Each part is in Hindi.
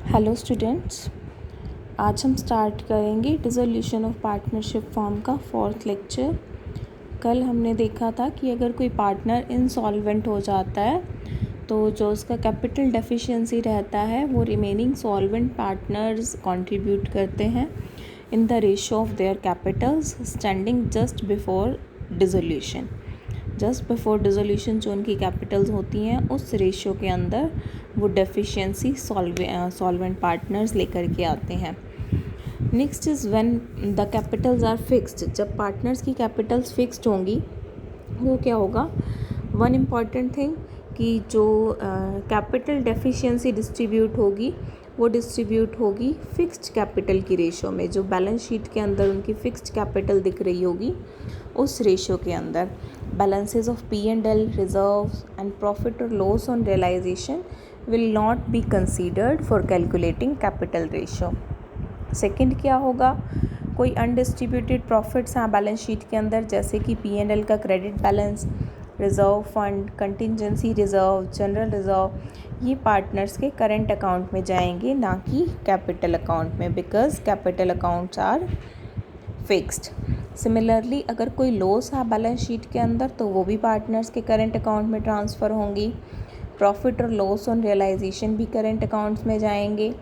हेलो स्टूडेंट्स, आज हम स्टार्ट करेंगे डिसोल्यूशन ऑफ पार्टनरशिप फॉर्म का 4th लेक्चर। कल हमने देखा था कि अगर कोई पार्टनर इंसॉल्वेंट हो जाता है तो जो उसका कैपिटल डेफिशिएंसी रहता है वो रिमेनिंग सॉल्वेंट पार्टनर्स कंट्रीब्यूट करते हैं in the ratio of their Capitals standing just before dissolution. Just before dissolution जो उनकी कैपिटल्स होती हैं उस रेशियो के अंदर वो डेफिशिएंसी सॉल्वेंट पार्टनर्स लेकर के आते हैं। Next is when the capitals are fixed. जब पार्टनर्स की कैपिटल्स फिक्स्ड होंगी वो क्या होगा, वन इम्पॉर्टेंट थिंग कि जो कैपिटल डेफिशिएंसी डिस्ट्रीब्यूट होगी वो डिस्ट्रीब्यूट होगी फिक्स्ड कैपिटल की रेशियो में। जो बैलेंस शीट के अंदर उनकी फिक्स्ड कैपिटल दिख रही होगी उस रेशियो के अंदर balances of P&L, reserves and profit or loss on realization will not be considered for calculating capital ratio. Second क्या होगा, कोई अनडिस्ट्रीब्यूटेड प्रॉफिट्स हैं बैलेंस शीट के अंदर जैसे कि P&L का credit balance, reserve fund, contingency reserve, general reserve, ये पार्टनर्स के करंट अकाउंट में जाएंगे ना कि कैपिटल अकाउंट में, because capital accounts are fixed. Similarly अगर कोई लॉस है बैलेंस शीट के अंदर तो वो भी पार्टनर्स के करंट अकाउंट में ट्रांसफ़र होंगी। प्रॉफिट और लॉस ऑन रियलाइजेशन भी करंट अकाउंट्स में जाएंगे।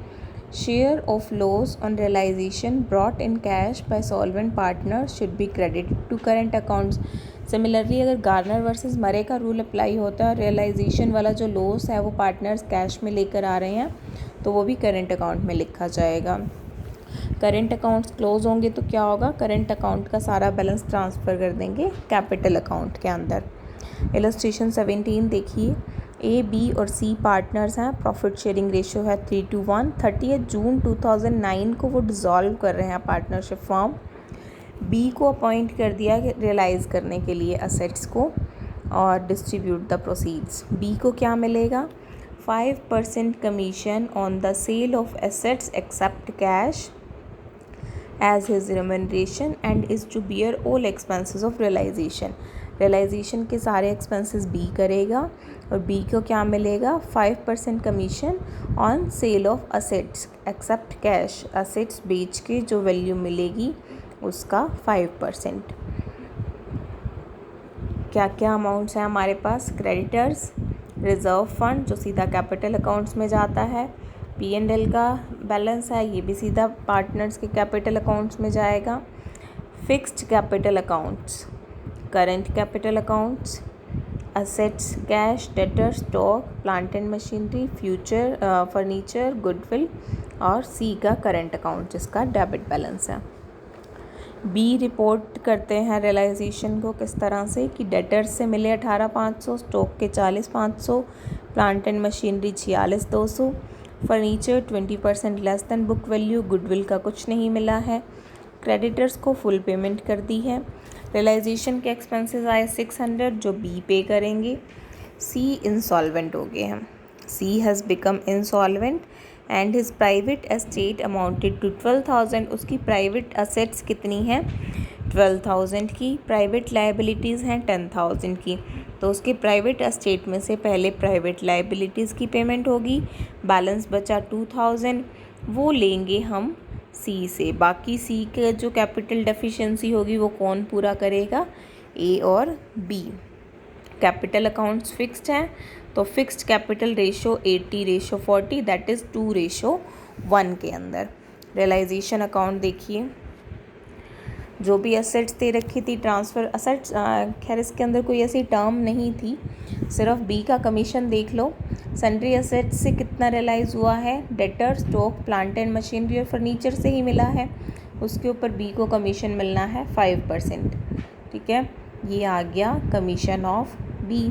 Share of loss on realisation brought in cash by solvent partners should be credited to current accounts. Similarly अगर गार्नर वर्सेस मरे का रूल अप्लाई होता है, रियलाइजेशन वाला जो लॉस है वो पार्टनर्स कैश में लेकर आ रहे हैं तो वो भी करंट अकाउंट में लिखा जाएगा। करंट अकाउंट्स क्लोज होंगे तो क्या होगा, करंट अकाउंट का सारा बैलेंस ट्रांसफ़र कर देंगे कैपिटल अकाउंट के अंदर। इलस्ट्रेशन 17 देखिए, ए बी और सी पार्टनर्स हैं, प्रॉफिट शेयरिंग रेशियो है 3:1। 30 जून 2009 को वो डिज़ोल्व कर रहे हैं पार्टनरशिप फॉर्म। बी को अपॉइंट कर दिया रियलाइज़ करने के लिए असेट्स को और डिस्ट्रीब्यूट द प्रोसीड्स। बी को क्या मिलेगा, 5% commission on the sale of assets except cash as his remuneration and is to bear all expenses of realization। realization के सारे expenses B करेगा और B को क्या मिलेगा, 5% commission on sale of assets except cash. assets बेच के जो वैल्यू मिलेगी उसका 5%। क्या क्या अमाउंट्स हैं हमारे पास, क्रेडिटर्स, रिजर्व फंड जो सीधा कैपिटल अकाउंट्स में जाता है, P&L का बैलेंस है ये भी सीधा पार्टनर्स के कैपिटल अकाउंट्स में जाएगा। Fixed capital accounts, current capital accounts, assets, cash, debtor, stock, plant and machinery, future furniture, goodwill, और सी का करंट अकाउंट जिसका डेबिट बैलेंस है। बी रिपोर्ट करते हैं रियलाइजेशन को किस तरह से कि डेटर्स से मिले 18,500, स्टॉक के 40,500, plant and machinery 46,200, furniture 20% less than book value, goodwill का कुछ नहीं मिला है, क्रेडिटर्स को फुल पेमेंट कर दी है। रियलाइजेशन के एक्सपेंसेस आए 600 जो बी पे करेंगे। सी इंसॉल्वेंट हो गए हैं, C has become insolvent and his private estate amounted to 12,000। उसकी प्राइवेट असेट्स कितनी हैं, 12,000 की, प्राइवेट लाइबिलिटीज़ हैं 10,000 की। तो उसके प्राइवेट एस्टेट में से पहले प्राइवेट लाइबिलिटीज़ की पेमेंट होगी, बैलेंस बचा 2,000 वो लेंगे हम सी से। बाकी सी के जो कैपिटल डेफिशिएंसी होगी वो कौन पूरा करेगा, ए और बी। कैपिटल अकाउंट्स फिक्स्ड हैं तो fixed capital ratio 80:40 that is 2:1 के अंदर। रियलाइजेशन अकाउंट देखिए, जो भी असेट्स दे रखी थी ट्रांसफ़र असेट्स, खैर इसके अंदर कोई ऐसी टर्म नहीं थी, सिर्फ बी का कमीशन देख लो। सन्ड्री असेट्स से कितना रियलाइज़ हुआ है, debtor, stock, plant and machinery और फर्नीचर से ही मिला है, उसके ऊपर बी को कमीशन मिलना है 5%। ठीक है, ये आ गया कमीशन ऑफ बी।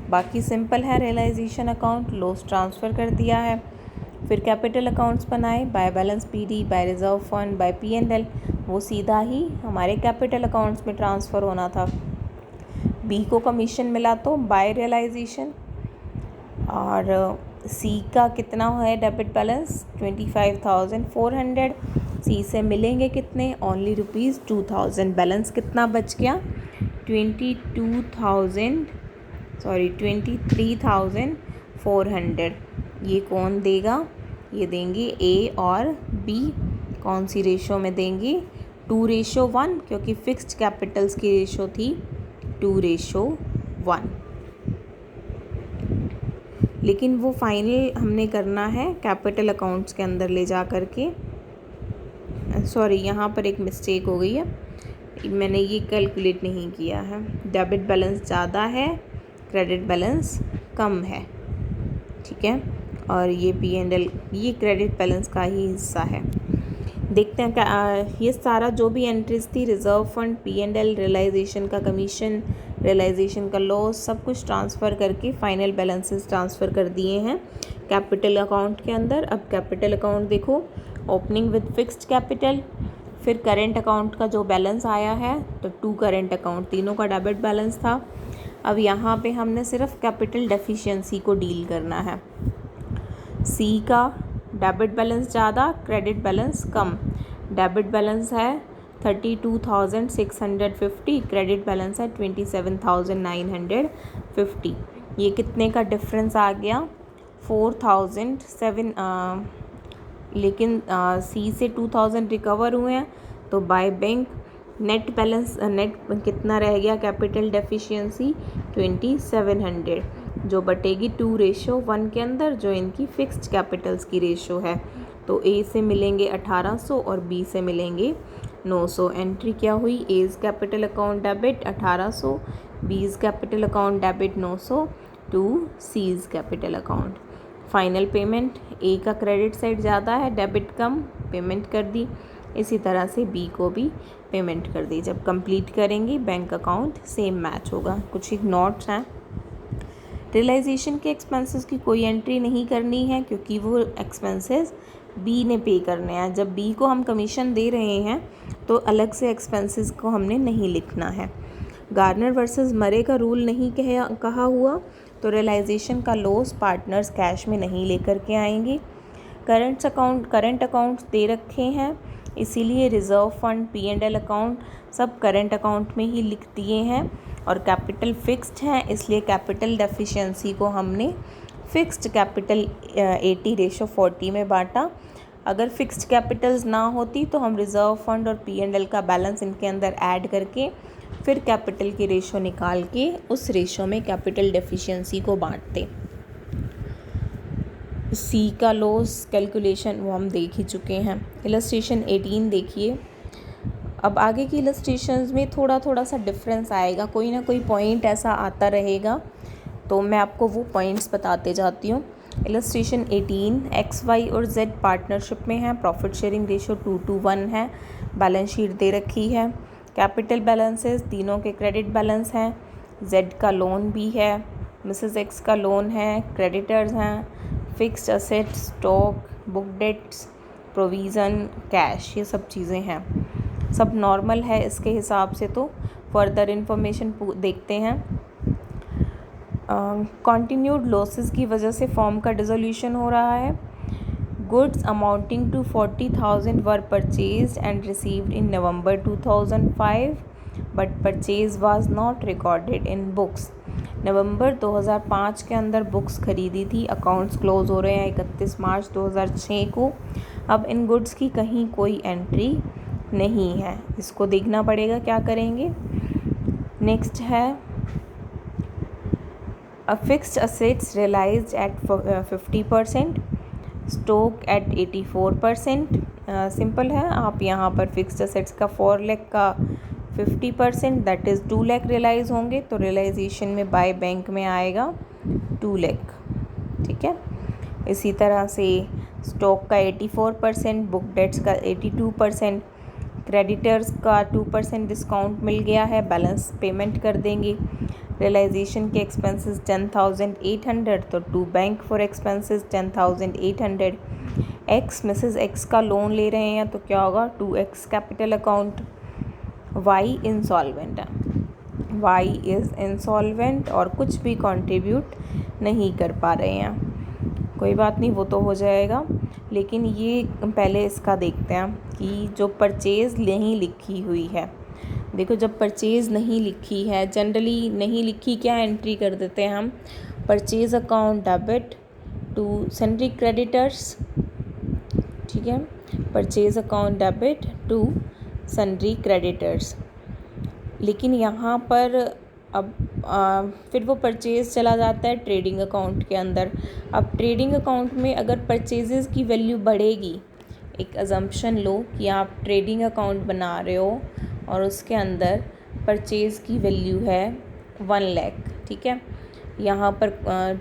बाकी सिंपल है, रियलाइजेशन अकाउंट लॉस ट्रांसफ़र कर दिया है। फिर कैपिटल अकाउंट्स बनाए, by balance PD, by reserve fund, by P&L, वो सीधा ही हमारे कैपिटल अकाउंट्स में ट्रांसफ़र होना था। बी को कमीशन मिला तो बाय रियलाइजेशन, और सी का कितना है डेबिट बैलेंस 25,400। सी से मिलेंगे कितने, ओनली ₹2,000। बैलेंस कितना बच गया, 23,400। ये कौन देगा, ये देंगे A और B। कौन सी रेशो में देंगे? 2:1, क्योंकि फिक्स्ड कैपिटल्स की रेशो थी 2:1। लेकिन वो फाइनल हमने करना है कैपिटल अकाउंट्स के अंदर ले जा कर के। सॉरी, यहाँ पर एक मिस्टेक हो गई है, मैंने ये कैलकुलेट नहीं किया है। डेबिट बैलेंस ज़्यादा है, क्रेडिट बैलेंस कम है, ठीक है। और ये P&L, ये क्रेडिट बैलेंस का ही हिस्सा है। देखते हैं क्या ये सारा जो भी एंट्रीज थी, रिजर्व फंड, P&L, रियलाइजेशन का कमीशन, रियलाइजेशन का लॉस, सब कुछ ट्रांसफ़र करके फाइनल बैलेंसेस ट्रांसफ़र कर दिए हैं कैपिटल अकाउंट के अंदर। अब कैपिटल अकाउंट देखो, ओपनिंग विद फिक्स्ड कैपिटल, फिर करेंट अकाउंट का जो बैलेंस आया है, तो 2 करेंट अकाउंट, तीनों का डेबिट बैलेंस था। अब यहाँ पे हमने सिर्फ कैपिटल डेफिशिएंसी को डील करना है। C का डेबिट बैलेंस ज़्यादा, क्रेडिट बैलेंस कम। डेबिट बैलेंस है 32,650, क्रेडिट बैलेंस है 27,950। ये कितने का डिफरेंस आ गया? 4,007। लेकिन C से 2,000 रिकवर हुए हैं, तो by bank net balance, net कितना रह गया कैपिटल डेफिशिएंसी? 2,700, जो बटेगी 2:1 के अंदर, जो इनकी फिक्स्ड कैपिटल्स की रेशो है। तो A से मिलेंगे 1800 और B से मिलेंगे 900। एंट्री क्या हुई? A's capital account debit 1800, B's capital account debit 900 to C's capital account. Final payment, A का क्रेडिट साइड ज़्यादा है, डेबिट कम, पेमेंट कर दी। इसी तरह से B को भी पेमेंट कर दी। जब कंप्लीट करेंगे बैंक अकाउंट सेम मैच होगा। कुछ एक नोट्स हैं, रियलाइजेशन के एक्सपेंसेस की कोई एंट्री नहीं करनी है, क्योंकि वो एक्सपेंसेस B ने पे करने हैं। जब B को हम कमीशन दे रहे हैं तो अलग से एक्सपेंसेस को हमने नहीं लिखना है। गार्नर वर्सेस मरे का रूल नहीं कहा हुआ, तो रियलाइजेशन का लॉस पार्टनर्स कैश में नहीं लेकर के आएंगे। करंट अकाउंट्स दे रखे हैं, इसीलिए रिज़र्व फंड, P&L अकाउंट सब करंट अकाउंट में ही लिख दिए हैं। और कैपिटल फिक्स्ड है, इसलिए कैपिटल डेफिशिएंसी को हमने फिक्स्ड कैपिटल 80:40 में बांटा। अगर फिक्स्ड कैपिटल्स ना होती तो हम रिज़र्व फंड और P&L का बैलेंस इनके अंदर ऐड करके फिर कैपिटल की रेशो निकाल के उस रेशो में कैपिटल डेफिशिएंसी को बांटते। C का लॉस कैलकुलेशन वो हम देख ही चुके हैं। इलस्ट्रेशन 18 देखिए। अब आगे की इलस्ट्रेशंस में थोड़ा सा डिफरेंस आएगा, कोई ना कोई पॉइंट ऐसा आता रहेगा, तो मैं आपको वो पॉइंट्स बताते जाती हूँ। इलस्ट्रेशन 18, X, Y और Z पार्टनरशिप में है, प्रॉफिट शेयरिंग रेशो 2:1 है, बैलेंस शीट दे रखी है। कैपिटल बैलेंसेस, तीनों के क्रेडिट बैलेंस हैं। Z का लोन भी है, मिसेस X का लोन है, क्रेडिटर्स हैं, fixed assets, stock, book debts, provision, cash, ये सब चीज़ें हैं। सब नॉर्मल है इसके हिसाब से। तो फर्दर इन्फॉर्मेशन देखते हैं। कॉन्टिन्यूड लॉसेस की वजह से फॉर्म का डिसोल्यूशन हो रहा है। Goods amounting to 40,000 were purchased and received in November 2005 but purchase was not recorded in books. नवंबर 2005 के अंदर बुक्स खरीदी थी, अकाउंट्स क्लोज हो रहे हैं 31 मार्च 2006 को। अब इन गुड्स की कहीं कोई एंट्री नहीं है, इसको देखना पड़ेगा, क्या करेंगे। नेक्स्ट है fixed assets realised at 50%, stock at 84%। Simple है, आप यहाँ पर फिक्स्ड असेट्स का 4 लाख का 50% दैट इज़ 2 लाख रियलाइज़ होंगे, तो रियलाइजेशन में बाय बैंक में आएगा 2 लाख, ठीक है। इसी तरह से स्टॉक का 84%, बुक डेट्स का 82%, क्रेडिटर्स का 2% डिस्काउंट मिल गया है, बैलेंस पेमेंट कर देंगे। रियलाइजेशन के एक्सपेंसेस 10,800, तो to bank for expenses 10,800। X Mrs X का लोन ले रहे हैं, तो क्या होगा 2x capital account. Y insolvent है, वाई इज़ इंसॉल्वेंट और कुछ भी कंट्रीब्यूट नहीं कर पा रहे हैं। कोई बात नहीं, वो तो हो जाएगा, लेकिन ये पहले इसका देखते हैं कि जो परचेज़ नहीं लिखी हुई है। देखो, जब परचेज़ नहीं लिखी है, जनरली नहीं लिखी, क्या एंट्री कर देते हैं हम, purchase account debit to sundry creditors, ठीक है। Purchase account debit to sundry creditors, लेकिन यहाँ पर अब फिर वो परचेज़ चला जाता है ट्रेडिंग अकाउंट के अंदर। अब ट्रेडिंग अकाउंट में अगर परचेजेस की वैल्यू बढ़ेगी, एक अजम्पशन लो कि आप ट्रेडिंग अकाउंट बना रहे हो और उसके अंदर परचेज़ की वैल्यू है 1 लाख, ठीक है। यहाँ पर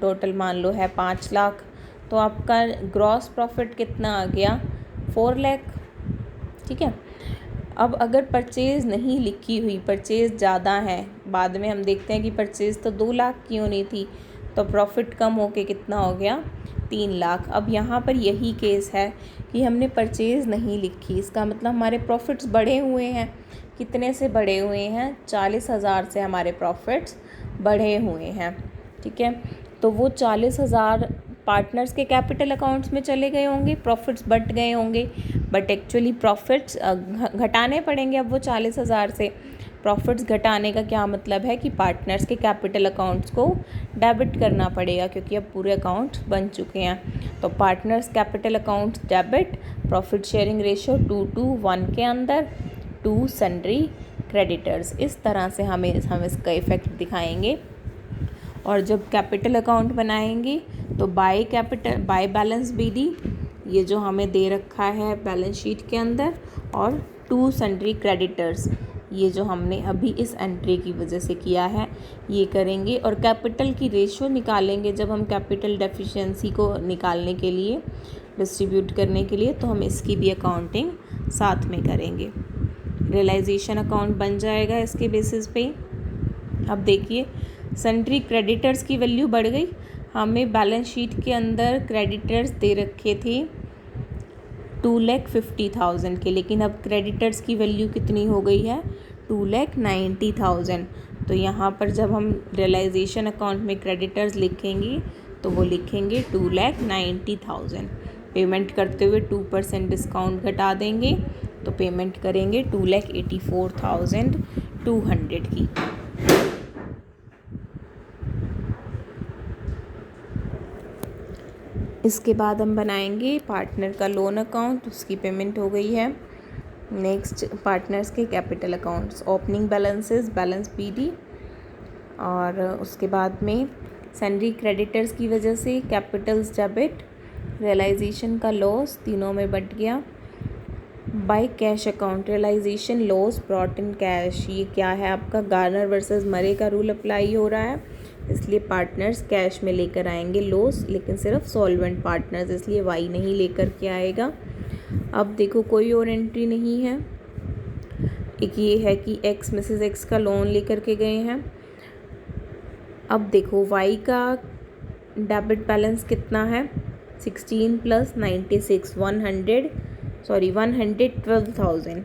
टोटल मान लो है 5 लाख, तो आपका ग्रॉस प्रॉफिट कितना आ गया 4 लाख, ठीक है। अब अगर परचेज़ नहीं लिखी हुई, परचेज़ ज़्यादा है, बाद में हम देखते हैं कि परचेज़ तो 2 लाख की होनी थी, तो प्रॉफिट कम होके कितना हो गया 3 लाख। अब यहाँ पर यही केस है कि हमने परचेज़ नहीं लिखी, इसका मतलब हमारे प्रॉफिट्स बढ़े हुए हैं। कितने से बढ़े हुए हैं? 40,000 से हमारे प्रॉफिट्स बढ़े हुए हैं, ठीक है। तो वो 40,000 पार्टनर्स के कैपिटल अकाउंट्स में चले गए होंगे, प्रॉफिट्स बढ़ गए होंगे, बट एक्चुअली प्रॉफिट्स घटाने पड़ेंगे। अब वो 40,000 से प्रॉफिट्स घटाने का क्या मतलब है कि पार्टनर्स के कैपिटल अकाउंट्स को डेबिट करना पड़ेगा, क्योंकि अब पूरे अकाउंट्स बन चुके हैं। तो partners capital accounts debit, profit sharing ratio 2:1 के अंदर टू सन्ड्री क्रेडिटर्स। इस तरह से हम इसका इफ़ेक्ट दिखाएंगे। और जब कैपिटल अकाउंट बनाएंगे तो बाय बैलेंस बीडी, ये जो हमें दे रखा है बैलेंस शीट के अंदर, और टू सन्ड्री क्रेडिटर्स, ये जो हमने अभी इस एंट्री की वजह से किया है, ये करेंगे। और कैपिटल की रेशियो निकालेंगे जब हम कैपिटल डेफिशिएंसी को निकालने के लिए, डिस्ट्रीब्यूट करने के लिए, तो हम इसकी भी अकाउंटिंग साथ में करेंगे। रियलाइजेशन अकाउंट बन जाएगा इसके बेसिस पे। अब देखिए सन्ड्री क्रेडिटर्स की वैल्यू बढ़ गई। हमें बैलेंस शीट के अंदर क्रेडिटर्स दे रखे थे 2,50,000 के, लेकिन अब क्रेडिटर्स की वैल्यू कितनी हो गई है 2,90,000। तो यहाँ पर जब हम रियलाइजेशन अकाउंट में क्रेडिटर्स लिखेंगे तो वो लिखेंगे 2,90,000। पेमेंट करते हुए 2% डिस्काउंट घटा देंगे तो पेमेंट करेंगे 2,84,200 की। इसके बाद हम बनाएंगे पार्टनर का लोन अकाउंट, उसकी पेमेंट हो गई है। नेक्स्ट पार्टनर्स के capital accounts, opening balances, balance BD, और उसके बाद में सन्ड्री क्रेडिटर्स की वजह से कैपिटल्स डेबिट, रियलाइजेशन का लॉस, तीनों में बट गया। By cash account, realisation loss brought in cash, ये क्या है आपका गार्नर वर्सेस मरे का रूल अप्लाई हो रहा है, इसलिए पार्टनर्स कैश में लेकर आएंगे लॉस, लेकिन सिर्फ सॉल्वेंट पार्टनर्स, इसलिए वाई नहीं लेकर के आएगा। अब देखो कोई और एंट्री नहीं है। एक ये है कि एक्स मिसेस एक्स का लोन लेकर के गए हैं। अब देखो वाई का डेबिट बैलेंस कितना है 16 + 96 112,000,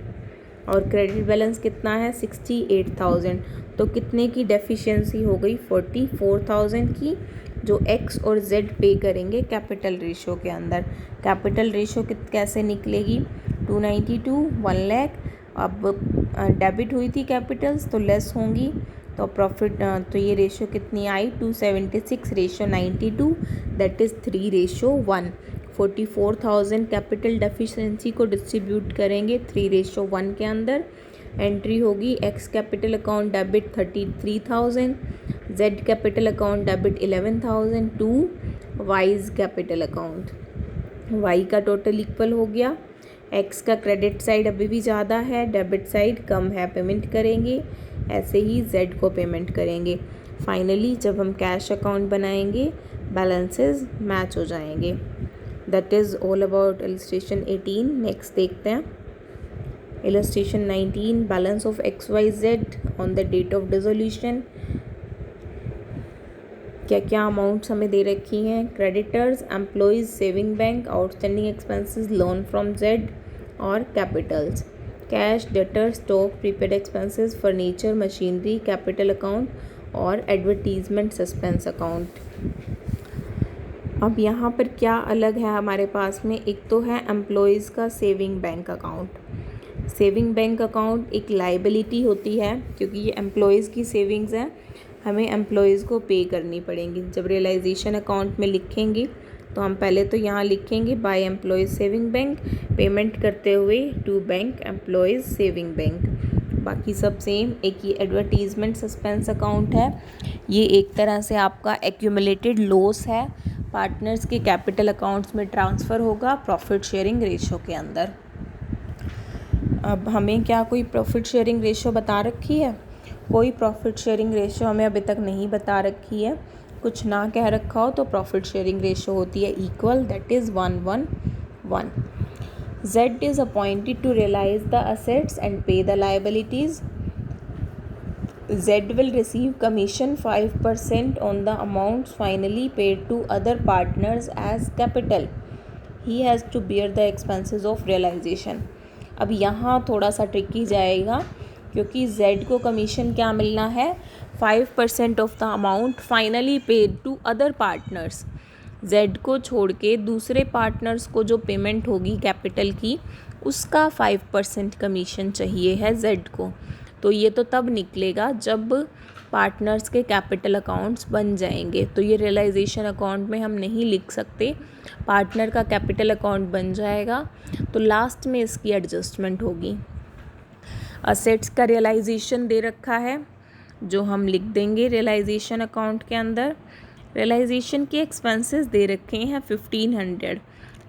और क्रेडिट बैलेंस कितना है 68,000। तो कितने की डेफिशिएंसी हो गई 44,000 की, जो एक्स और जेड पे करेंगे कैपिटल रेशियो के अंदर। कैपिटल रेशियो कैसे निकलेगी 292 1 लाख। अब डेबिट हुई थी कैपिटल्स तो लेस होंगी, तो प्रॉफिट तो ये रेशियो कितनी आई 276:92, दैट इज़ 3:1। 44,000 कैपिटल डेफिशिएंसी को डिस्ट्रीब्यूट करेंगे 3:1 के अंदर। एंट्री होगी X capital account debit 33,000, Z capital account debit 11,000 to Y's capital account. Y का टोटल इक्वल हो गया। एक्स का क्रेडिट साइड अभी भी ज़्यादा है, डेबिट साइड कम है, पेमेंट करेंगे। ऐसे ही जेड को पेमेंट करेंगे। फाइनली जब हम कैश अकाउंट बनाएंगे बैलेंसेस मैच हो जाएंगे। That is all about illustration 18। Next देखते हैं illustration 19, balance of XYZ on the date of dissolution. क्या क्या अमाउंट्स हमें दे रखी हैं, creditors, employees, saving bank, outstanding expenses, loan from Z, और capitals, cash, debtor, stock, prepaid expenses, furniture, machinery, capital account, और एडवर्टीजमेंट सस्पेंस अकाउंट। अब यहाँ पर क्या अलग है हमारे पास में, एक तो है एम्प्लॉयज़ का saving bank account. Saving bank account एक लाइबिलिटी होती है, क्योंकि ये एम्प्लॉयज़ की सेविंग्स हैं, हमें एम्प्लॉयज़ को पे करनी पड़ेंगी। जब रियलाइजेशन अकाउंट में लिखेंगे तो हम पहले तो यहाँ लिखेंगे by employees saving bank, payment करते हुए to bank employees saving bank. बाकी सब सेम। एक ये एडवर्टीज़मेंट सस्पेंस अकाउंट है, ये एक तरह से आपका एक्यूमुलेटेड लॉस है, पार्टनर्स के कैपिटल अकाउंट्स में ट्रांसफ़र होगा प्रॉफिट शेयरिंग रेशो के अंदर। अब हमें क्या कोई प्रॉफिट शेयरिंग रेशो बता रखी है? कोई प्रॉफिट शेयरिंग रेशो हमें अभी तक नहीं बता रखी है। कुछ ना कह रखा हो तो प्रॉफिट शेयरिंग रेशो होती है equal, that is 1:1:1। Z is appointed to realize the assets and pay the liabilities. Z will receive commission 5% on the amounts finally paid to other partners as capital. He has to bear the expenses of realization. अब यहाँ थोड़ा सा ट्रिकी जाएगा क्योंकि Z को कमीशन क्या मिलना है? 5% of the amount finally paid to other partners. Z को छोड़ के दूसरे पार्टनर्स को जो पेमेंट होगी कैपिटल की, उसका 5% कमीशन चाहिए है Z को। तो ये तो तब निकलेगा जब पार्टनर्स के कैपिटल अकाउंट्स बन जाएंगे। तो ये रियलाइजेशन अकाउंट में हम नहीं लिख सकते, पार्टनर का कैपिटल अकाउंट बन जाएगा तो लास्ट में इसकी एडजस्टमेंट होगी। असेट्स का रियलाइजेशन दे रखा है जो हम लिख देंगे रियलाइजेशन अकाउंट के अंदर। रियलाइजेशन के एक्सपेंसेस दे रखे हैं 1500,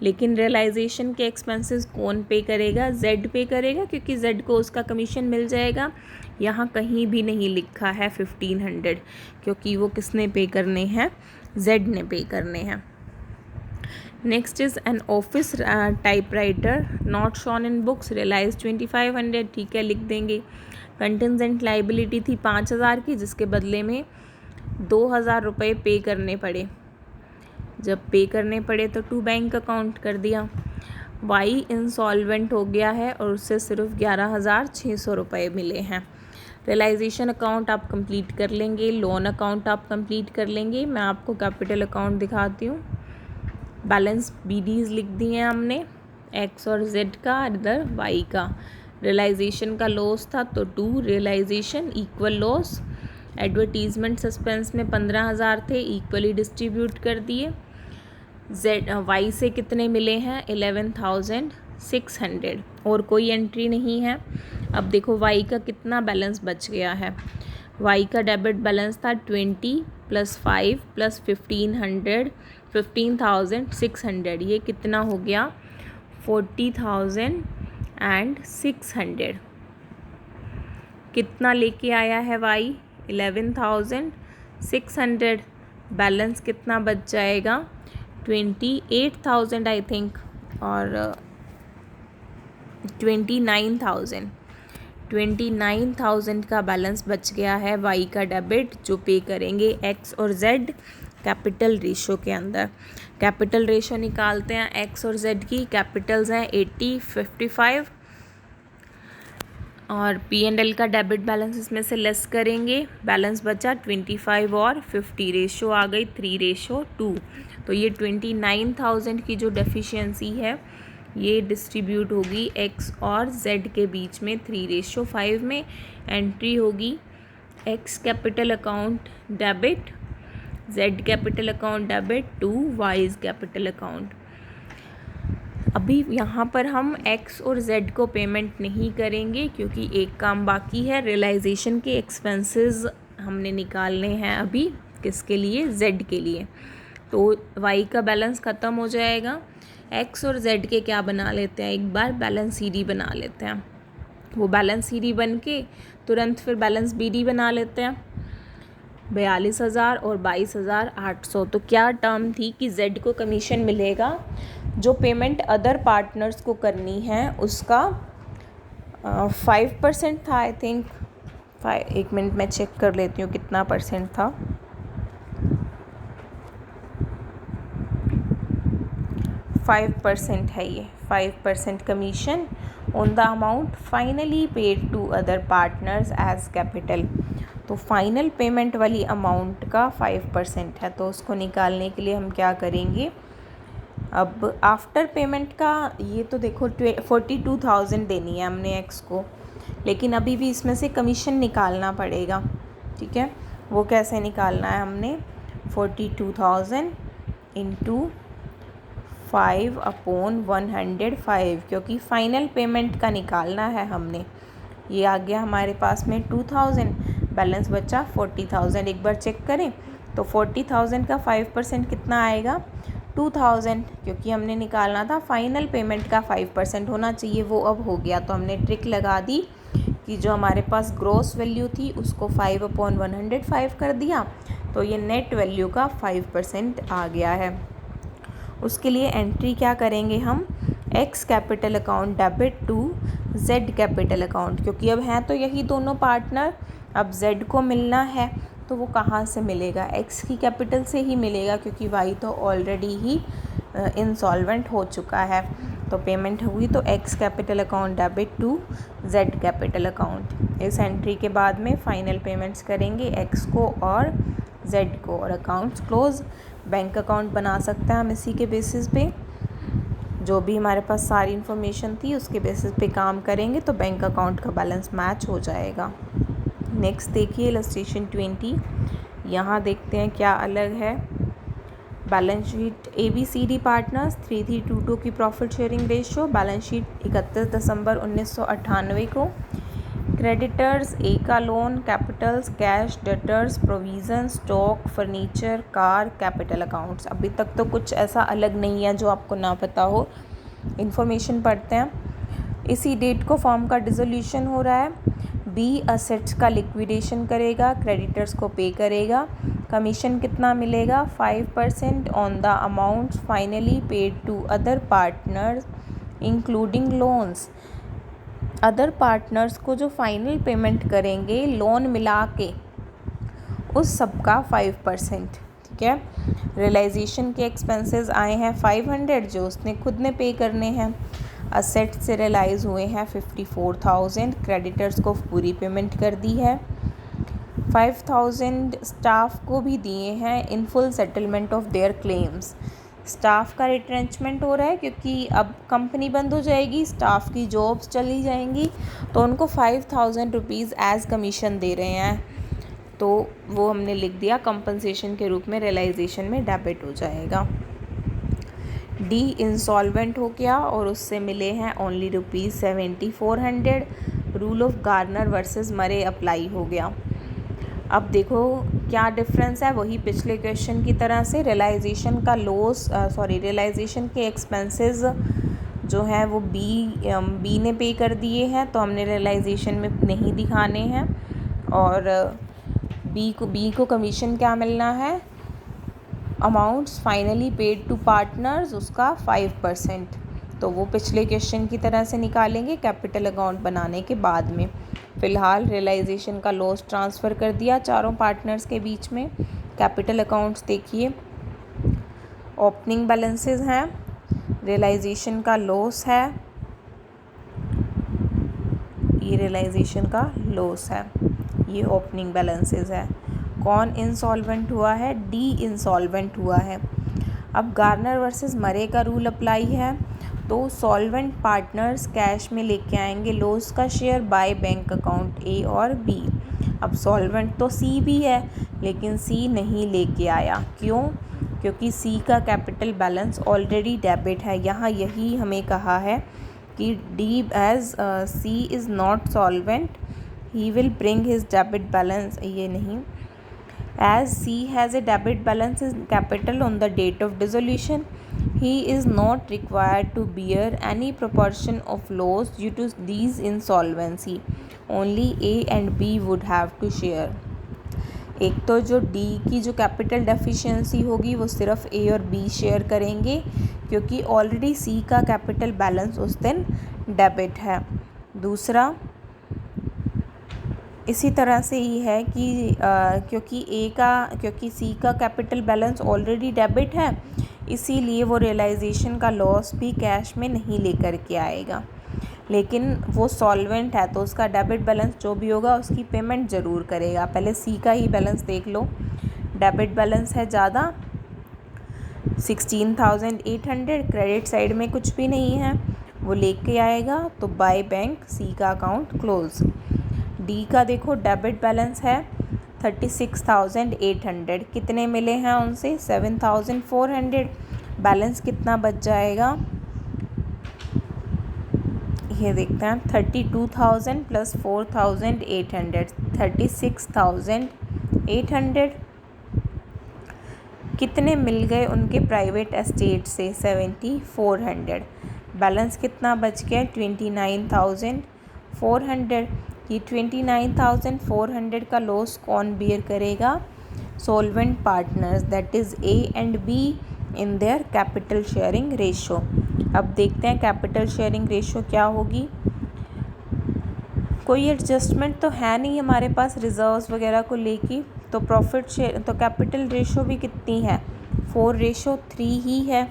लेकिन रियलाइजेशन के एक्सपेंसेस कौन पे करेगा? Z पे करेगा क्योंकि Z को उसका कमीशन मिल जाएगा। यहाँ कहीं भी नहीं लिखा है 1500 क्योंकि वो किसने पे करने हैं? Z ने पे करने हैं। Next is an office typewriter not shown in books, realise 2500, ठीक है लिख देंगे। कंटिजेंट लाइबिलिटी थी 5000 की, जिसके बदले में 2000 रुपये पे करने पड़े। जब पे करने पड़े तो टू बैंक अकाउंट कर दिया। वाई इंसॉल्वेंट हो गया है और उससे सिर्फ 11,600 रुपये मिले हैं। रियलाइजेशन अकाउंट आप कंप्लीट कर लेंगे, लोन अकाउंट आप कंप्लीट कर लेंगे। मैं आपको कैपिटल अकाउंट दिखाती हूँ। बैलेंस BDs लिख दिए हैं हमने, X और Z का, इधर Y का। रियलाइजेशन का लॉस था तो 2, realisation equal loss. Advertisement suspense में 15,000 थे, इक्वली डिस्ट्रीब्यूट कर दिए। Y से कितने मिले हैं? 11,600, और कोई एंट्री नहीं है। अब देखो Y का कितना बैलेंस बच गया है। Y का डेबिट बैलेंस था 20 + 5 + 1500, 15,600, ये कितना हो गया? 40,600। कितना लेके आया है Y? 11,600। बैलेंस कितना बच जाएगा? 28,000 आई थिंक, और 29,000 का बैलेंस बच गया है Y का डेबिट, जो पे करेंगे X और Z कैपिटल रेशो के अंदर। कैपिटल रेशो निकालते हैं X और Z की। कैपिटल्स हैं 80, 55, और P&L का डेबिट बैलेंस इसमें से लेस करेंगे। बैलेंस बचा 25 और 50, रेशो आ गई 3:2। तो ये 29,000 की जो डेफिशिएंसी है ये डिस्ट्रीब्यूट होगी X और Z के बीच में 3:5 में। एंट्री होगी X capital account debit, Z capital account debit to Y capital account. अभी यहाँ पर हम X और Z को पेमेंट नहीं करेंगे क्योंकि एक काम बाकी है। रियलाइजेशन के एक्सपेंसेस हमने निकालने हैं अभी, किसके लिए? Z के लिए। तो Y का बैलेंस ख़त्म हो जाएगा। X और Z के क्या बना लेते हैं, एक बार बैलेंस CD बना लेते हैं। वो बैलेंस CD बन के तुरंत फिर बैलेंस BD बना लेते हैं। 42,000 और 22,800। तो क्या टर्म थी कि Z को कमीशन मिलेगा, जो पेमेंट अदर पार्टनर्स को करनी है उसका 5% था आई थिंक। 1 मिनट में चेक कर लेती हूँ कितना परसेंट था। 5% है ये, 5% commission on the amount finally paid to other partners as capital. तो फाइनल पेमेंट वाली अमाउंट का 5% है, तो उसको निकालने के लिए हम क्या करेंगे? अब आफ्टर पेमेंट का ये तो देखो 42,000 देनी है हमने X को, लेकिन अभी भी इसमें से कमीशन निकालना पड़ेगा, ठीक है। वो कैसे निकालना है? हमने 42,000 इंटू 5/105, क्योंकि फाइनल पेमेंट का निकालना है हमने। ये आ गया हमारे पास में 2000, बैलेंस बचा 40,000। एक बार चेक करें तो 40,000 का 5% कितना आएगा, 2000, क्योंकि हमने निकालना था फाइनल पेमेंट का 5% होना चाहिए, वो अब हो गया। तो हमने ट्रिक लगा दी कि जो हमारे पास ग्रॉस वैल्यू थी उसको 5/105 कर दिया, तो ये नेट वैल्यू का 5% आ गया है। उसके लिए एंट्री क्या करेंगे हम, X capital account debit to Z capital account, क्योंकि अब हैं तो यही दोनों पार्टनर, अब जेड को मिलना है तो वो कहाँ से मिलेगा, एक्स की कैपिटल से ही मिलेगा, क्योंकि वाई तो ऑलरेडी ही इंसॉल्वेंट हो चुका है। तो पेमेंट हुई तो X capital account debit to Z capital account. इस एंट्री के बाद में फाइनल पेमेंट्स करेंगे एक्स को और जेड को, और अकाउंट्स क्लोज। बैंक अकाउंट बना सकते हैं हम इसी के बेसिस पे, जो भी हमारे पास सारी इन्फॉर्मेशन थी उसके बेसिस पे काम करेंगे तो बैंक अकाउंट का बैलेंस मैच हो जाएगा। नेक्स्ट देखिए इलस्ट्रेशन 20, यहाँ देखते हैं क्या अलग है। बैलेंस शीट ABCD पार्टनर्स 3322 की profit sharing ratio, balance sheet 31 दिसंबर 1998 को। क्रेडिटर्स ए का loan, Capitals cash, debtors provision, stock, furniture, car, capital accounts. अभी तक तो कुछ ऐसा अलग नहीं है जो आपको ना पता हो। इन्फॉर्मेशन पढ़ते हैं। इसी डेट को फॉर्म का डिसोल्यूशन हो रहा है। बी असेट्स का लिक्विडेशन करेगा, क्रेडिटर्स को पे करेगा। कमीशन कितना मिलेगा, 5% on the amount finally paid to other partners including loans. Other partners को जो फाइनल पेमेंट करेंगे लोन मिला के, उस सब का 5%, ठीक है। रियलाइजेशन के एक्सपेंसेस आए हैं 500, जो उसने खुद ने पे करने हैं। असेट से रियलाइज़ हुए हैं 54,000, क्रेडिटर्स को पूरी पेमेंट कर दी है। 5,000 स्टाफ को भी दिए हैं in full settlement of their claims. Staff का रिट्रेंचमेंट हो रहा है क्योंकि अब कंपनी बंद हो जाएगी, स्टाफ की जॉब्स चली जाएंगी, तो उनको 5,000 रुपीज़ एज कमीशन दे रहे हैं, तो वो हमने लिख दिया कंपनसेशन के रूप में, रियलाइजेशन में डेबिट हो जाएगा। डी इंसॉल्वेंट हो गया और उससे मिले हैं only ₹7400। Rule of Garner versus मरे अप्लाई हो गया। अब देखो क्या डिफरेंस है, वही पिछले क्वेश्चन की तरह से। रियलाइजेशन का रियलाइजेशन के एक्सपेंसेस जो हैं वो बी ने पे कर दिए हैं, तो हमने रियलाइजेशन में नहीं दिखाने हैं। और बी को कमीशन क्या मिलना है, amounts finally paid to partners, उसका 5%, तो वो पिछले क्वेश्चन की तरह से निकालेंगे कैपिटल अकाउंट बनाने के बाद में। फ़िलहाल रियलाइजेशन का लॉस ट्रांसफ़र कर दिया चारों पार्टनर्स के बीच में। कैपिटल अकाउंट्स देखिए, ओपनिंग बैलेंसेस हैं, रियलाइजेशन का लॉस है, ये रियलाइजेशन का लॉस है, ये ओपनिंग बैलेंसेस है। कौन इंसॉल्वेंट हुआ है, डी इंसॉल्वेंट हुआ है। अब गार्नर वर्सेस मरे का रूल अप्लाई है, तो सॉल्वेंट पार्टनर्स कैश में लेके आएंगे लॉस का शेयर बाय बैंक अकाउंट ए और बी। अब सॉल्वेंट तो सी भी है, लेकिन सी नहीं लेके आया, क्यों, क्योंकि सी का कैपिटल बैलेंस ऑलरेडी डेबिट है। यहाँ यही हमें कहा है कि D as C is not solvent he will bring his debit balance, ये नहीं, as C has a debit balance in capital on the date of dissolution, he is not required to bear any proportion of loss due to these insolvency. Only A and B would have to share. एक तो जो D की जो कैपिटल डेफिशिएंसी होगी वो सिर्फ A और B शेयर करेंगे, क्योंकि ऑलरेडी C का कैपिटल बैलेंस उस दिन डेबिट है। दूसरा इसी तरह से ही है कि क्योंकि सी का कैपिटल बैलेंस ऑलरेडी डेबिट है, इसीलिए वो रियलाइजेशन का लॉस भी कैश में नहीं लेकर के आएगा। लेकिन वो सॉल्वेंट है तो उसका डेबिट बैलेंस जो भी होगा उसकी पेमेंट ज़रूर करेगा। पहले सी का ही बैलेंस देख लो, डेबिट बैलेंस है ज़्यादा 16,800, क्रेडिट साइड में कुछ भी नहीं है, वो लेके आएगा, तो बाय बैंक सी का अकाउंट क्लोज। डी का देखो डेबिट बैलेंस है 36,800, कितने मिले हैं उनसे 7,400, बैलेंस कितना बच जाएगा, ये देखते हैं। 32,000 प्लस 4,800, 36,800। कितने मिल गए उनके प्राइवेट एस्टेट से, 7,400। बैलेंस कितना बच गया, 29,400। ये 29,400 का लॉस कौन बियर करेगा, solvent partners, that is A and be in their capital sharing ratio. अब देखते हैं कैपिटल शेयरिंग रेशो क्या होगी। कोई एडजस्टमेंट तो है नहीं हमारे पास रिजर्व्स वगैरह को लेके, तो प्रॉफिट शेयर तो कैपिटल रेशो भी कितनी है, 4:3 ही है।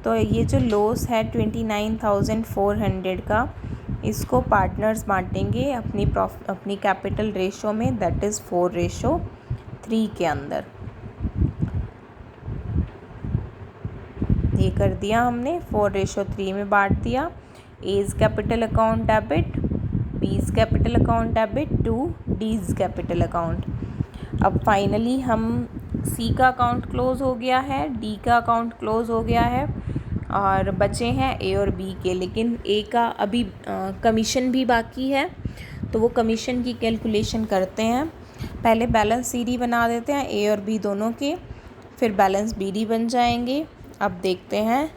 तो ये जो लॉस है 29,400 का, इसको पार्टनर्स बांटेंगे अपनी कैपिटल रेशो में, दैट इज़ 4:3 के अंदर। ये कर दिया हमने, 4:3 में बांट दिया। A's capital account debit, B's capital account debit to D's capital account. अब फाइनली हम सी का अकाउंट क्लोज़ हो गया है, डी का अकाउंट क्लोज़ हो गया है, और बचे हैं ए और बी के। लेकिन ए का अभी कमीशन भी बाकी है, तो वो कमीशन की कैलकुलेशन करते हैं। पहले बैलेंस सी डी बना देते हैं ए और बी दोनों के, फिर बैलेंस बी डी बन जाएंगे। अब देखते हैं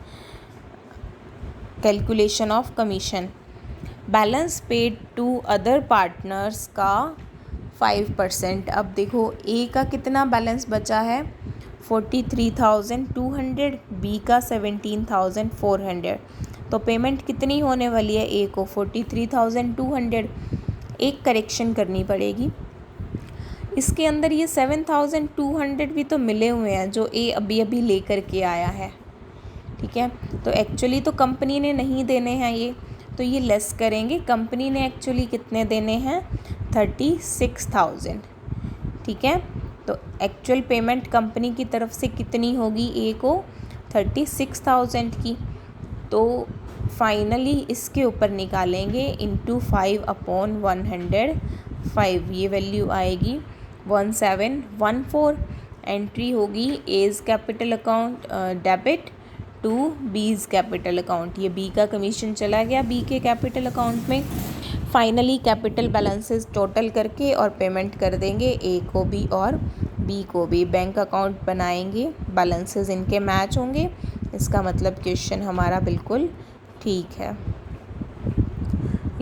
calculation of commission. Balance paid to other partners का 5%। अब देखो ए का कितना बैलेंस बचा है, 43,200, बी का 17,400। तो पेमेंट कितनी होने वाली है ए को, 43,200। एक करेक्शन करनी पड़ेगी, इसके अंदर ये 7,200 भी तो मिले हुए हैं जो ए अभी अभी लेकर के आया है, ठीक है। तो एक्चुअली तो कंपनी ने नहीं देने हैं ये, तो ये लेस करेंगे। कंपनी ने एक्चुअली कितने देने हैं, 36,000, ठीक है। तो एक्चुअल पेमेंट कंपनी की तरफ से कितनी होगी ए को, 36,000 की। तो फाइनली इसके ऊपर निकालेंगे इंटू 5/105, ये वैल्यू आएगी 1714। एंट्री होगी A's capital account debit to B's capital account. ये बी का कमीशन चला गया बी के कैपिटल अकाउंट में। फाइनली कैपिटल बैलेंसेस टोटल करके और पेमेंट कर देंगे ए को भी और बी को भी। बैंक अकाउंट बनाएंगे, बैलेंसेस इनके मैच होंगे, इसका मतलब क्वेश्चन हमारा बिल्कुल ठीक है।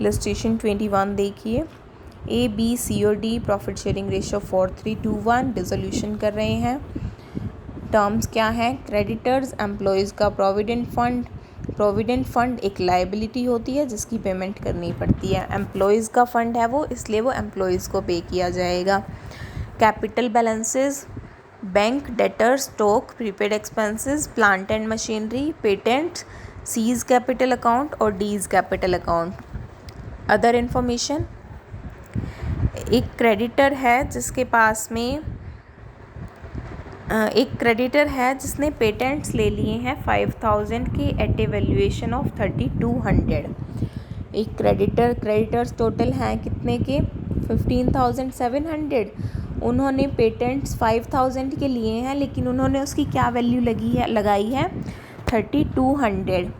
इलस्ट्रेशन 21 देखिए, ए बी सी और D profit sharing ratio 4:3:2:1 dissolution कर रहे हैं। टर्म्स क्या है, क्रेडिटर्स एम्प्लॉयज़ का प्रोविडेंट फंड एक लाइबिलिटी होती है जिसकी पेमेंट करनी पड़ती है। एम्प्लॉयज़ का फंड है वो, इसलिए वो एम्प्लॉयज़ को पे किया जाएगा। Capital balances, bank debtors, stock, prepaid expenses, plant and machinery, patents, C's capital account और D's capital account. Other information, एक क्रेडिटर है जिसने पेटेंट्स ले लिए हैं 5,000 के एट ए वैल्यूएशन ऑफ 3,200। एक क्रेडिटर्स टोटल हैं कितने के, 15,700। उन्होंने पेटेंट्स 5,000 के लिए हैं, लेकिन उन्होंने उसकी क्या वैल्यू लगाई है 3,200।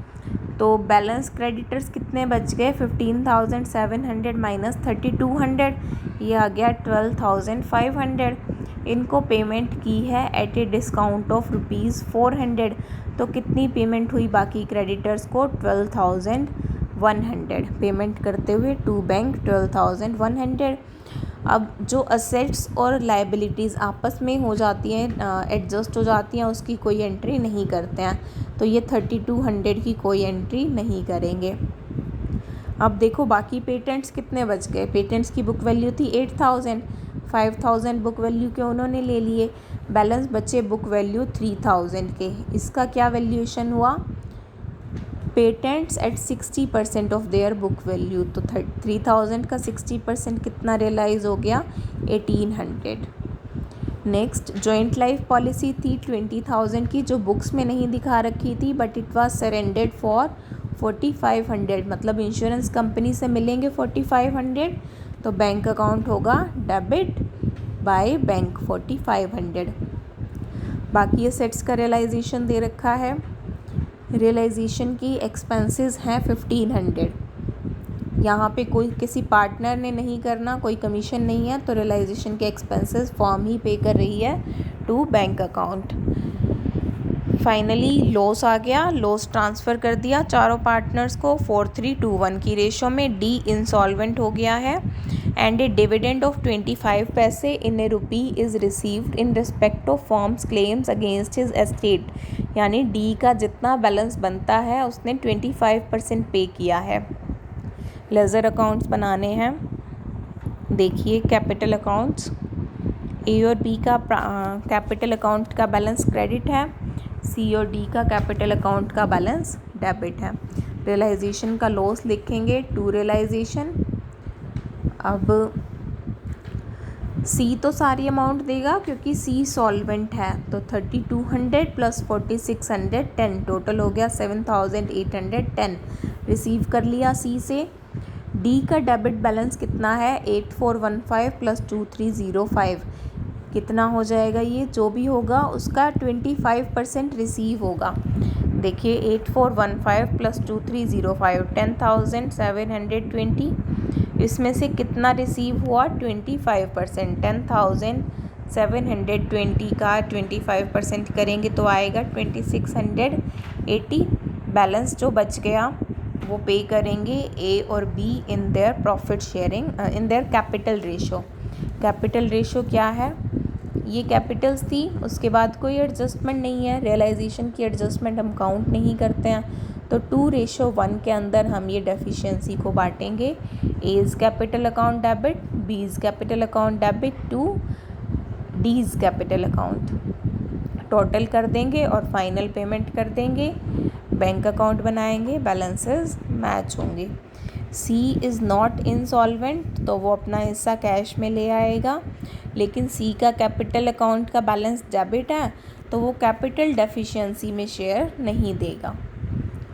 तो बैलेंस क्रेडिटर्स कितने बच गए, 15,700 माइनस 3,200, ये आ गया 12,500। इनको पेमेंट की है एट ए डिस्काउंट ऑफ ₹400। तो कितनी पेमेंट हुई बाकी क्रेडिटर्स को, 12,100 पेमेंट करते हुए टू बैंक 12,100। अब जो असेट्स और लाइबिलिटीज़ आपस में हो जाती हैं, एडजस्ट हो जाती हैं, उसकी कोई एंट्री नहीं करते हैं, तो ये 3,200 की कोई एंट्री नहीं करेंगे। अब देखो बाकी पेटेंट्स कितने बच गए। पेटेंट्स की बुक वैल्यू थी 8,000, 5,000 बुक वैल्यू के उन्होंने ले लिए, बैलेंस बचे बुक वैल्यू 3,000 के। इसका क्या वैल्यूएशन हुआ, patents at 60% of their book value. तो 3,000 का 60% कितना रियलाइज़ हो गया, 1,800। नेक्स्ट जॉइंट लाइफ पॉलिसी थी 20,000 की, जो बुक्स में नहीं दिखा रखी थी, but it was surrendered for 4,500। मतलब इंश्योरेंस कंपनी से मिलेंगे 4,500, तो बैंक अकाउंट होगा डेबिट बाय बैंक 4,500। बाकी एसेट्स का रियलाइजेशन दे रखा है, रियलाइजेशन की एक्सपेंसेस हैं 1500। यहाँ पे कोई किसी पार्टनर ने नहीं करना, कोई कमीशन नहीं है, तो रियलाइजेशन के एक्सपेंसेस फर्म ही पे कर रही है to bank account. Finally loss आ गया, लॉस ट्रांसफ़र कर दिया चारों पार्टनर्स को 4321 की रेशो में। डी इंसॉल्वेंट हो गया है and A dividend of 25 paise in a rupee is received in respect of forms claims against his estate. यानी डी का जितना बैलेंस बनता है उसने 25% पे किया है। लेज़र अकाउंट्स बनाने हैं। देखिए कैपिटल अकाउंट्स, ए और बी का कैपिटल अकाउंट का बैलेंस क्रेडिट है, सी और डी का कैपिटल अकाउंट का बैलेंस डेबिट है। रियलाइजेशन का लॉस लिखेंगे टू रियलाइजेशन। अब सी तो सारी अमाउंट देगा क्योंकि सी सॉल्वेंट है, तो 3200 प्लस 4600 10 टोटल हो गया 7810 रिसीव कर लिया सी से। डी का डेबिट बैलेंस कितना है 8415 प्लस 2305, कितना हो जाएगा ये, जो भी होगा उसका 25% रिसीव होगा। देखिए 8415 प्लस 2305 10,720, इसमें से कितना रिसीव हुआ 25%। 10,720 का 25% करेंगे तो आएगा 2680। बैलेंस जो बच गया वो पे करेंगे ए और be in their profit sharing in their capital ratio. Capital ratio क्या है, ये कैपिटल्स थी, उसके बाद कोई एडजस्टमेंट नहीं है, रियलाइजेशन की एडजस्टमेंट हम काउंट नहीं करते हैं, तो 2:1 के अंदर हम ये डेफिशिएंसी को बांटेंगे। A's capital account debit, B's capital account debit to D's capital account, total कर देंगे और फाइनल पेमेंट कर देंगे। बैंक अकाउंट बनाएंगे, बैलेंसेस मैच होंगे। सी इज़ नॉट इंसॉल्वेंट, तो वो अपना हिस्सा कैश में ले आएगा, लेकिन सी का कैपिटल अकाउंट का बैलेंस डेबिट है तो वो कैपिटल डेफिशिएंसी में शेयर नहीं देगा।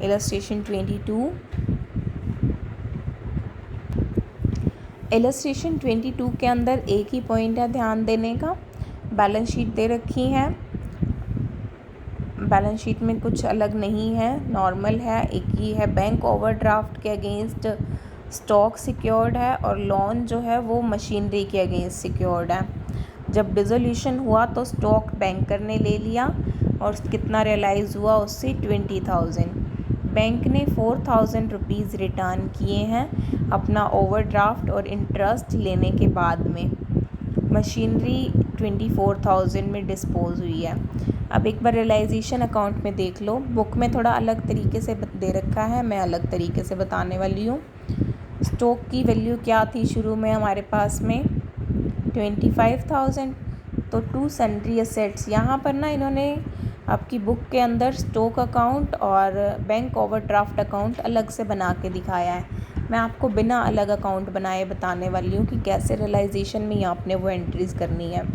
इलस्ट्रेशन 22। इलस्ट्रेशन 22 के अंदर एक ही पॉइंट है ध्यान देने का। बैलेंस शीट दे रखी है, बैलेंस शीट में कुछ अलग नहीं है, नॉर्मल है, एक ही है। बैंक ओवरड्राफ्ट के अगेंस्ट स्टॉक सिक्योर्ड है और लोन जो है वो मशीनरी के अगेंस्ट सिक्योर्ड है। जब डिसोल्यूशन हुआ तो स्टॉक बैंकर ने ले लिया और कितना रियलाइज़ हुआ उससे 20,000। बैंक ने 4,000 रुपीज़ रिटर्न किए हैं अपना ओवरड्राफ्ट और इंटरेस्ट लेने के बाद में। मशीनरी 24,000 में डिस्पोज हुई है। अब एक बार रियलाइजेशन अकाउंट में देख लो, बुक में थोड़ा अलग तरीके से दे रखा है, मैं अलग तरीके से बताने वाली हूँ। स्टॉक की वैल्यू क्या थी शुरू में हमारे पास में 25,000, तो टू सन्ड्री असेट्स, यहाँ पर ना इन्होंने आपकी बुक के अंदर स्टॉक अकाउंट और बैंक ओवरड्राफ्ट अकाउंट अलग से बना के दिखाया है। मैं आपको बिना अलग अकाउंट बनाए बताने वाली हूँ कि कैसे रियलाइजेशन में आपने वो एंट्रीज़ करनी है।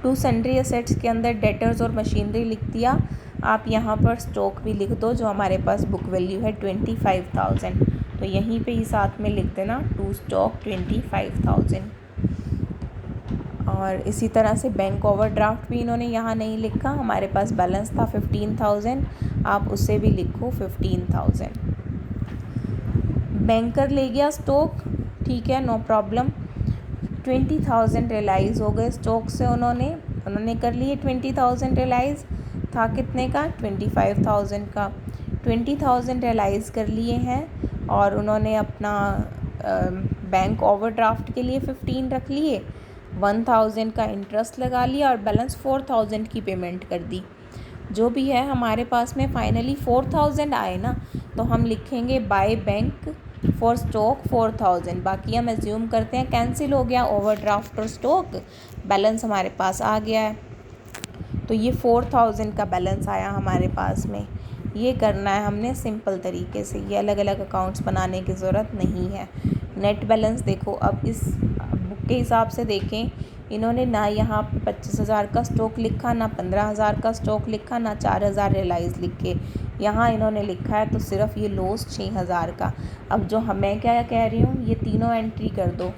टू सन्ड्री असेट्स के अंदर डेटर्स और मशीनरी लिख दिया, आप यहाँ पर स्टॉक भी लिख दो जो हमारे पास बुक वैल्यू है 25,000, तो यहीं पे ही साथ में लिख देना टू स्टॉक 25,000। और इसी तरह से बैंक ओवरड्राफ्ट भी इन्होंने यहाँ नहीं लिखा, हमारे पास बैलेंस था 15,000, आप उसे भी लिखो 15,000। बैंकर ले गया स्टॉक, ठीक है, नो प्रॉब्लम। 20,000 रियलाइज़ हो गए स्टॉक से, उन्होंने कर लिए 20,000 रियलाइज़, था कितने का 25,000 का। 20,000 रियलाइज़ कर लिए हैं और उन्होंने अपना बैंक ओवरड्राफ्ट के लिए 15 रख लिए, 1,000 का इंटरेस्ट लगा लिया और बैलेंस 4,000 की पेमेंट कर दी। जो भी है हमारे पास में फाइनली 4,000 आए ना, तो हम लिखेंगे बाय बैंक फॉर स्टॉक 4,000। बाकी हम एज्यूम करते हैं कैंसिल हो गया ओवरड्राफ्ट और स्टॉक, बैलेंस हमारे पास आ गया है, तो ये 4,000 का बैलेंस आया हमारे पास में। ये करना है हमने सिंपल तरीके से, ये अलग अलग अकाउंट्स बनाने की ज़रूरत नहीं है। नेट बैलेंस देखो, अब इस बुक के हिसाब से देखें, इन्होंने ना यहाँ पे 25,000 का स्टॉक लिखा, ना 15,000 का स्टॉक लिखा, ना 4,000 रियलाइज़ लिखे, यहाँ इन्होंने लिखा है तो सिर्फ ये लॉस 6,000 का। अब जो मैं क्या कह रही हूँ, ये तीनों एंट्री कर दो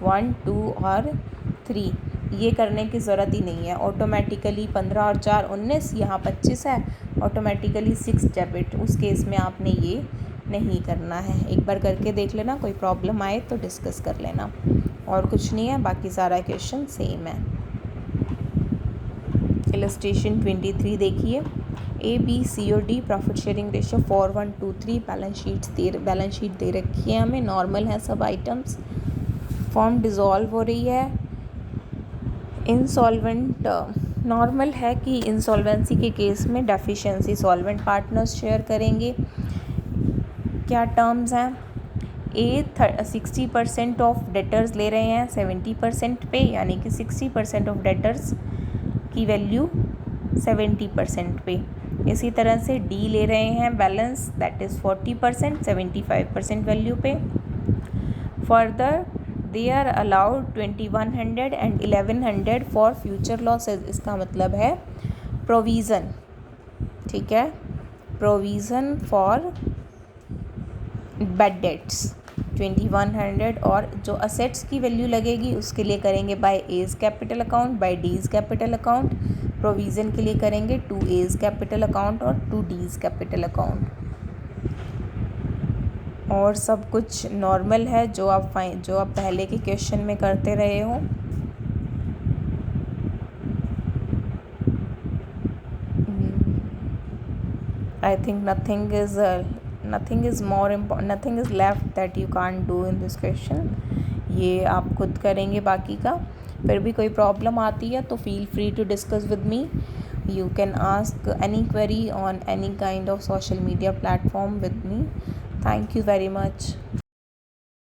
1, 2 और 3, ये करने की ज़रूरत ही नहीं है, ऑटोमेटिकली 15 और 4 19, यहाँ 25 है ऑटोमेटिकली 6 डेबिट, उस केस में आपने ये नहीं करना है। एक बार करके देख लेना, कोई प्रॉब्लम आए तो डिस्कस कर लेना। और कुछ नहीं है, बाकी सारा क्वेश्चन सेम है। इलस्ट्रेशन 23 देखिए, ए बी सी और D profit sharing ratio 4:1:2:3 balance sheet दे रखी है हमें, नॉर्मल है सब आइटम्स। फॉर्म डिज़ोल्व हो रही है, इंसॉल्वेंट नॉर्मल है कि इंसॉल्वेंसी के केस में डेफिशिएंसी सॉल्वेंट पार्टनर्स शेयर करेंगे। क्या टर्म्स हैं, ए 60% ऑफ डेटर्स ले रहे हैं 70% पे, यानी कि 60% ऑफ डेटर्स की वैल्यू 70% पे। इसी तरह से डी ले रहे हैं बैलेंस, दैट इज़ 40% 75% वैल्यू पे। Further they are allowed 2100 and 1100 for future losses, इसका मतलब है प्रोविज़न, ठीक है, प्रोविज़न फॉर बैड डेट्स 2100, और जो असेट्स की वैल्यू लगेगी उसके लिए करेंगे by A's capital account, by D's capital account. Provision के लिए करेंगे 2 एज कैपिटल अकाउंट और 2 डीज कैपिटल अकाउंट। और सब कुछ नॉर्मल है जो आप पहले के क्वेश्चन में करते रहे हो। I think nothing is left that you can't do in this question। ये आप खुद करेंगे बाकी का। फिर भी कोई प्रॉब्लम आती है तो feel free to discuss with me। You can ask any query on any kind of social media platform with me। Thank you very much।